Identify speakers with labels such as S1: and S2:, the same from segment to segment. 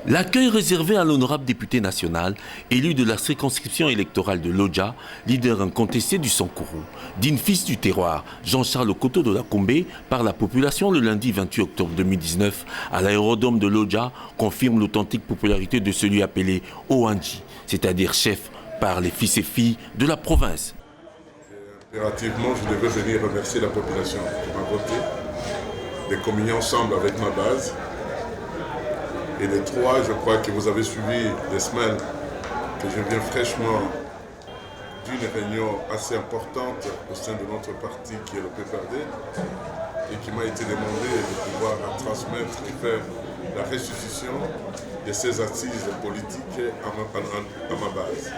S1: L'accueil réservé à l'honorable député national, élu de la circonscription électorale de Lodja, leader incontesté du Sankourou, digne fils du terroir, Jean-Charles Okoto de la Combé, par la population le lundi 28 octobre 2019 à l'aérodrome de Lodja, confirme l'authentique popularité de celui appelé Owanji, c'est-à-dire chef par les fils et filles de la province.
S2: Impérativement, je devais venir remercier la population qui m'a voté, de communier ensemble avec ma base. Et les trois, je crois que vous avez suivi des semaines que je viens fraîchement d'une réunion assez importante au sein de notre parti qui est le PPRD et qui m'a été demandé de pouvoir transmettre et faire la restitution de ces assises politiques à ma base.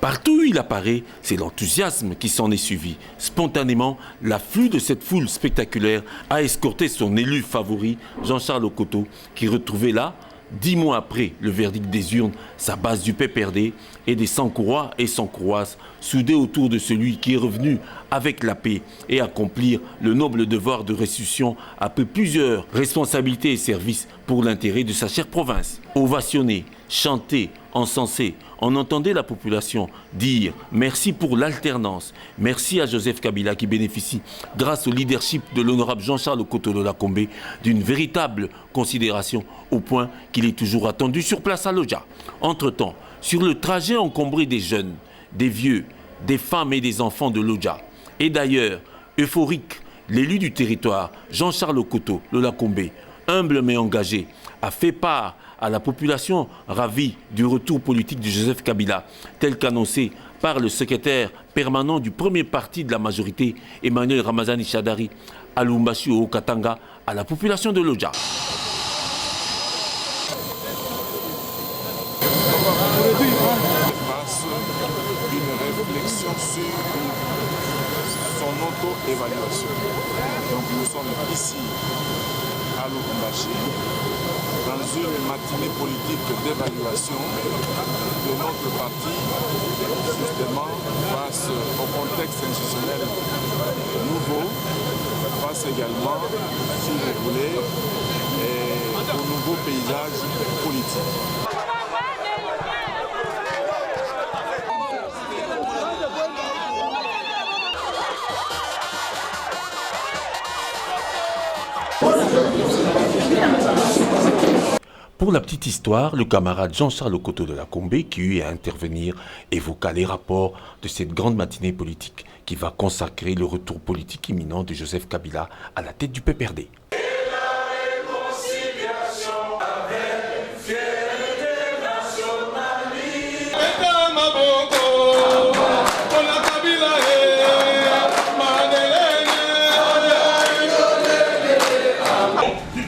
S1: Partout où il apparaît, c'est l'enthousiasme qui s'en est suivi. Spontanément, l'afflux de cette foule spectaculaire a escorté son élu favori, Jean-Charles Okoto, qui retrouvait là, 10 mois après le verdict des urnes, sa base du PPRD et des Sankourois et Sankouroises soudés autour de celui qui est revenu avec la paix et accomplir le noble devoir de restitution après plusieurs responsabilités et services pour l'intérêt de sa chère province. Ovationné, chanté, encensé, on entendait la population dire merci pour l'alternance, merci à Joseph Kabila qui bénéficie, grâce au leadership de l'honorable Jean-Charles Okoto de la Combé, d'une véritable considération au point qu'il est toujours attendu sur place à Lodja. Entre-temps, sur le trajet encombré des jeunes, des vieux, des femmes et des enfants de Lodja, et d'ailleurs, euphorique, l'élu du territoire, Jean-Charles Okoto de la Combé, humble mais engagé, a fait part à la population ravie du retour politique de Joseph Kabila, tel qu'annoncé par le secrétaire permanent du premier parti de la majorité, Emmanuel Ramazani Chadari, à Lumbashi au Katanga, à la population de Lodja.
S3: Une réflexion sur son auto-évaluation. Donc nous sommes ici à Lubumbashi dans une matinée politique d'évaluation de notre parti, justement face au contexte institutionnel nouveau, face également, si vous voulez, au nouveau paysage politique.
S1: Pour la petite histoire, le camarade Jean-Charles Okoto de la Combé, qui eut à intervenir, évoqua les rapports de cette grande matinée politique qui va consacrer le retour politique imminent de Joseph Kabila à la tête du PPRD.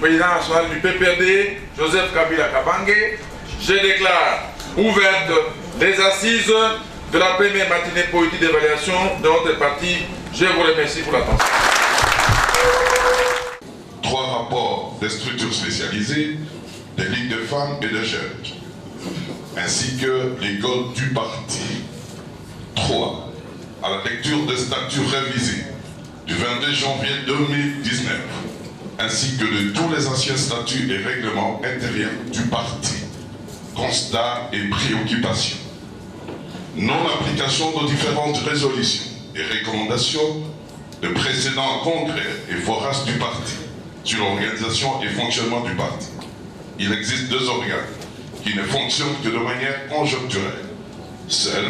S4: Président national du PPRD, Joseph Kabila Kabange, je déclare ouverte les assises de la première matinée politique d'évaluation de notre parti. Je vous remercie pour l'attention.
S5: 3 rapports des structures spécialisées, des ligues de femmes et de jeunes, ainsi que les codes du parti. 3. À la lecture des statuts révisés du 22 janvier 2019, ainsi que de tous les anciens statuts et règlements intérieurs du parti. Constats et préoccupations. Non-application de différentes résolutions et recommandations de précédents congrès et forages du parti sur l'organisation et fonctionnement du parti. Il existe 2 organes qui ne fonctionnent que de manière conjoncturelle. Seul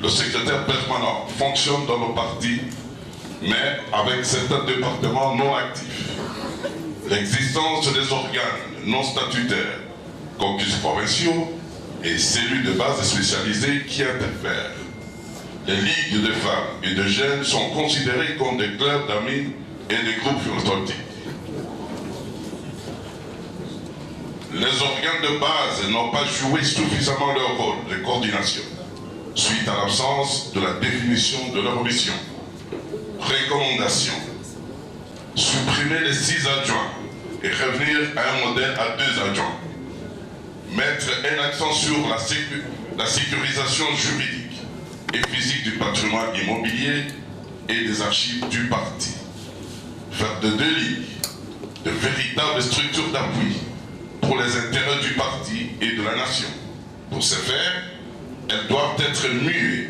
S5: le secrétaire permanent fonctionne dans le parti, mais avec certains départements non actifs. L'existence des organes non statutaires, caucus provinciaux et cellules de base spécialisées qui interfèrent. Les ligues de femmes et de jeunes sont considérées comme des clubs d'amis et des groupes philanthropiques. Les organes de base n'ont pas joué suffisamment leur rôle de coordination, suite à l'absence de la définition de leur mission. Recommandation: supprimer les 6 adjoints et revenir à un modèle à 2 adjoints. Mettre un accent sur la sécurisation juridique et physique du patrimoine immobilier et des archives du parti. Faire de 2 ligues de véritables structures d'appui pour les intérêts du parti et de la nation. Pour ce faire, elles doivent être muées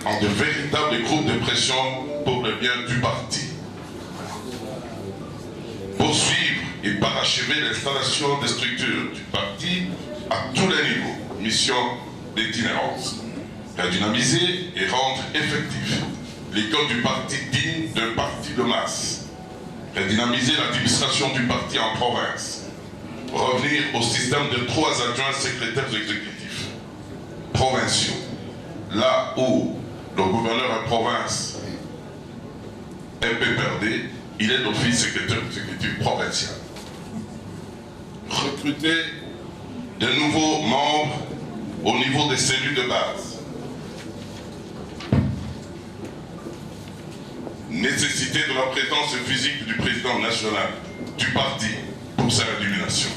S5: en de véritables groupes de pression pour le bien du parti. Poursuivre et parachever l'installation des structures du parti à tous les niveaux, mission d'itinérance. Redynamiser et rendre effectif l'école du parti digne d'un parti de masse. Redynamiser l'administration du parti en province. Revenir au système de 3 adjoints secrétaires exécutifs provinciaux, là où le gouverneur de province est PPRD, il est d'office secrétaire exécutif provincial. Recruter de nouveaux membres au niveau des cellules de base. Nécessité de la présence physique du président national du parti pour sa rémunération.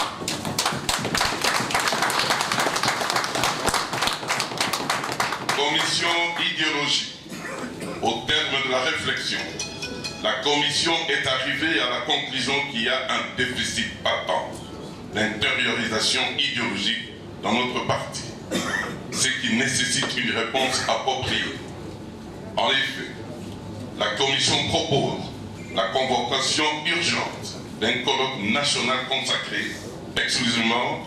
S5: Commission idéologie. Au terme de la réflexion, la commission est arrivée à la conclusion qu'il y a un déficit patent d'intériorisation idéologique dans notre parti, ce qui nécessite une réponse appropriée. En effet, la commission propose la convocation urgente d'un colloque national consacré exclusivement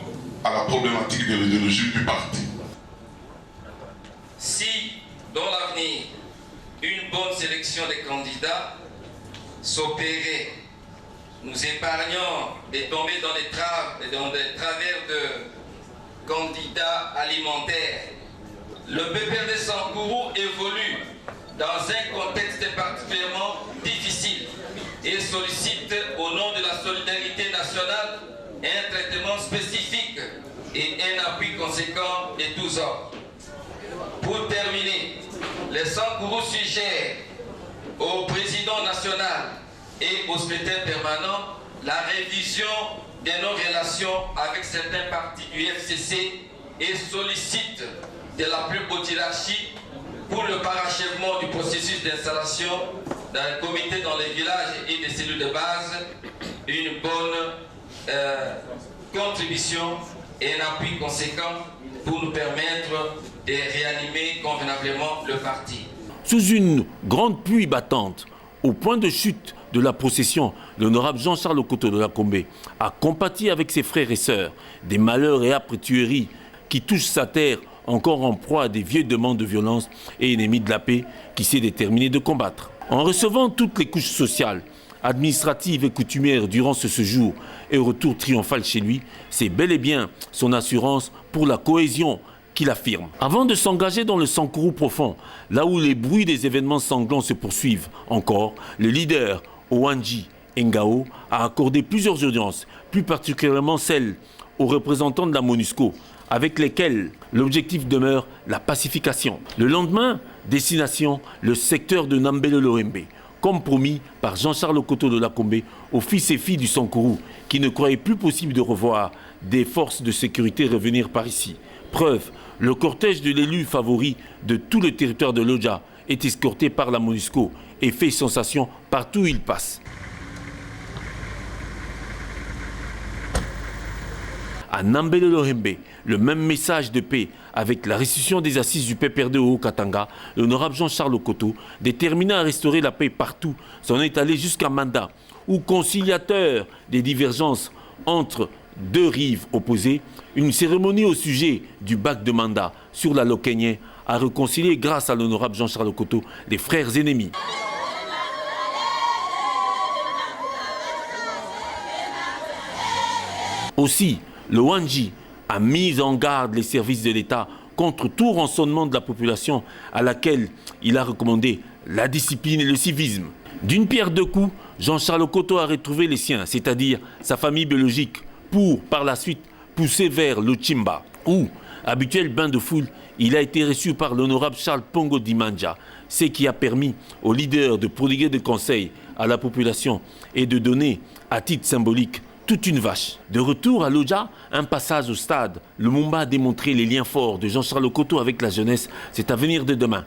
S5: à la problématique de l'idéologie du parti.
S6: Si, dans l'avenir, une bonne sélection des candidats s'opérait, nous épargnons de tomber dans des travers de candidats alimentaires. Le PPRD Sankourou évolue dans un contexte particulièrement difficile et sollicite au nom de la solidarité nationale un traitement spécifique et un appui conséquent de tous ordres. Pour terminer, les Sankourou suggèrent au président national et au secrétaire permanent la révision de nos relations avec certains partis du FCC et sollicitent de la plus haute hiérarchie pour le parachèvement du processus d'installation d'un comité dans les villages et des cellules de base, une bonne contribution et un appui conséquent pour nous permettre de réanimer convenablement le parti.
S1: Sous une grande pluie battante, au point de chute de la procession, l'honorable Jean-Charles Okoto de Lacombé a compati avec ses frères et sœurs des malheurs et âpres tueries qui touchent sa terre, encore en proie à des vieilles demandes de violence et ennemis de la paix qui s'est déterminé de combattre. En recevant toutes les couches sociales, administratives et coutumières durant ce séjour et retour triomphal chez lui, c'est bel et bien son assurance pour la cohésion qu'il affirme. Avant de s'engager dans le Sankourou profond, là où les bruits des événements sanglants se poursuivent encore, le leader Owanji Ngao a accordé plusieurs audiences, plus particulièrement celles aux représentants de la MONUSCO, avec lesquels l'objectif demeure la pacification. Le lendemain, destination, le secteur de Nambele-Lorembe, comme promis par Jean-Charles Okoto de Lacombé aux fils et filles du Sankourou, qui ne croyaient plus possible de revoir des forces de sécurité revenir par ici. Preuve, le cortège de l'élu favori de tout le territoire de l'Odja est escorté par la MONUSCO et fait sensation partout où il passe. À Nambele-Lorembe, le même message de paix avec la restitution des assises du PPRD au Haut-Katanga, l'honorable Jean-Charles Okoto, déterminé à restaurer la paix partout, s'en est allé jusqu'à Manda, où conciliateur des divergences entre deux rives opposées, une cérémonie au sujet du bac de Manda sur la Lokenye a réconcilié grâce à l'honorable Jean-Charles Okoto les frères ennemis. Aussi, le Wanji a mis en garde les services de l'État contre tout rançonnement de la population à laquelle il a recommandé la discipline et le civisme. D'une pierre deux coups, Jean-Charles Okoto a retrouvé les siens, c'est-à-dire sa famille biologique, pour, par la suite, pousser vers le Chimba, où, habituel bain de foule, il a été reçu par l'honorable Charles Pongo Dimanja, ce qui a permis aux leaders de prodiguer des conseils à la population et de donner, à titre symbolique, toute une vache. De retour à l'Odja, un passage au stade. Le Mumba a démontré les liens forts de Jean-Charles Okoto avec la jeunesse. C'est avenir de demain.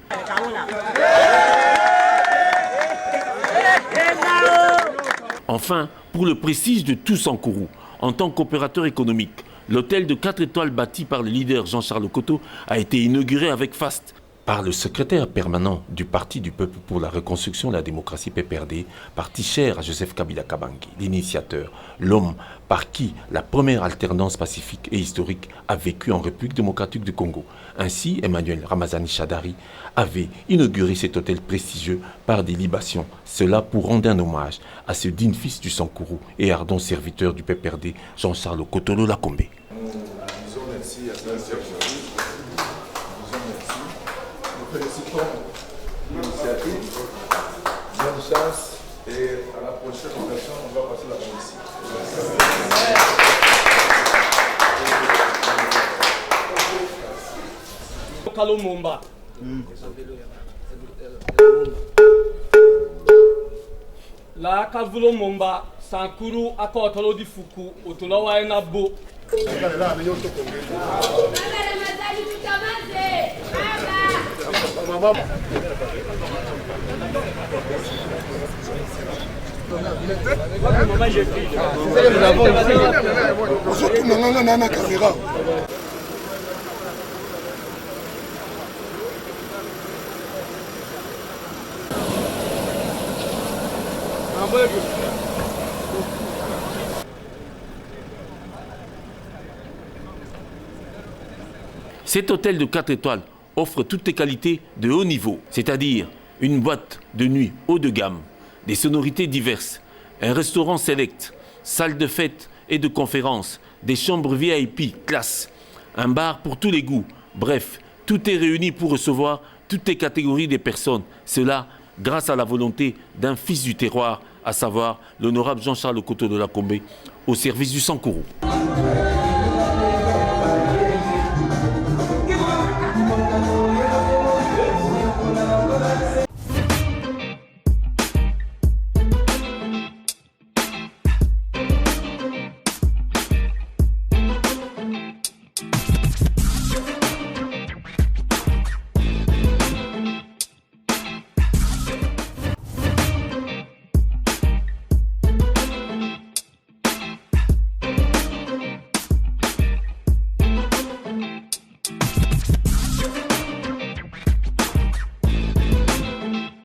S1: Enfin, pour le prestige de tout Sankourou, en tant qu'opérateur économique. L'hôtel de 4 étoiles bâti par le leader Jean-Charles Okoto a été inauguré avec faste par le secrétaire permanent du Parti du Peuple pour la Reconstruction et la Démocratie PPRD, parti cher à Joseph Kabila Kabange, l'initiateur, l'homme par qui la première alternance pacifique et historique a vécu en République démocratique du Congo. Ainsi, Emmanuel Ramazani Chadari avait inauguré cet hôtel prestigieux par des libations. Cela pour rendre un hommage à ce digne fils du Sankourou et ardent serviteur du PPRD, Jean-Charles Okoto Lakombe.
S3: Nous disons merci à Sébastien Bourou. Nous félicitons l'initiative. Bonne chance et à la prochaine occasion, on va passer la main ici.
S7: Kalomomba. La Kavulomomba, Sankuru, Akotolo di Fuku, Otolawa et Nabo.
S1: Cet hôtel de 4 étoiles offre toutes les qualités de haut niveau, c'est-à-dire une boîte de nuit haut de gamme, des sonorités diverses, un restaurant select, salle de fête et de conférences, des chambres VIP classe, un bar pour tous les goûts. Bref, tout est réuni pour recevoir toutes les catégories des personnes. Cela grâce à la volonté d'un fils du terroir, à savoir l'honorable Jean-Charles Okoto Lakombe, au service du Sankourou.